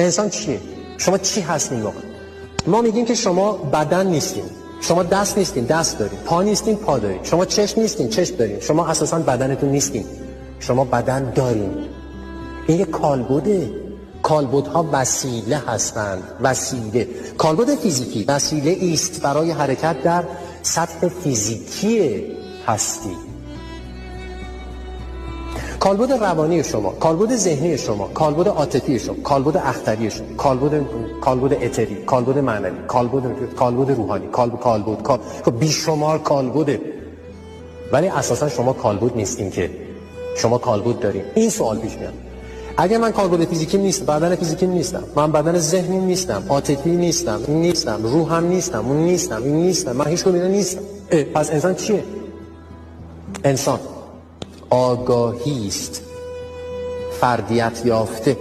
انسان چیه؟ شما چی هستین واقعا؟ ما میگیم که شما بدن نیستین، شما دست نیستین، دست دارین، پا نیستین، پا دارین، شما چشم نیستین، چشم دارین، شما اساسا بدنتون نیستین، شما بدن دارین. این یه کالبده. کالبدها وسیله هستند، وسیله. کالبد فیزیکی وسیله است برای حرکت در سطح فیزیکی هستی. کالبد روانی شما، کالبد ذهنی شما، کالبد عاطفی شما، کالبد اختری شما، کالبد اتری، کالبد معنوی، کالبد روحانی، کالبد بیشمار کالبده. ولی اساسا شما کالبد نیستین که، شما کالبد دارین. این سوال پیش میاد: اگه من کالبد فیزیکی نیستم، بدن فیزیکی نیستم، من بدن ذهنی نیستم، عاطفی نیستم، این نیستم، روحم نیستم، اون نیستم، این نیستم، من هیچ کدوم نیستم، پس انسان چیه؟ انسان آگاهی است، فردیت یافته.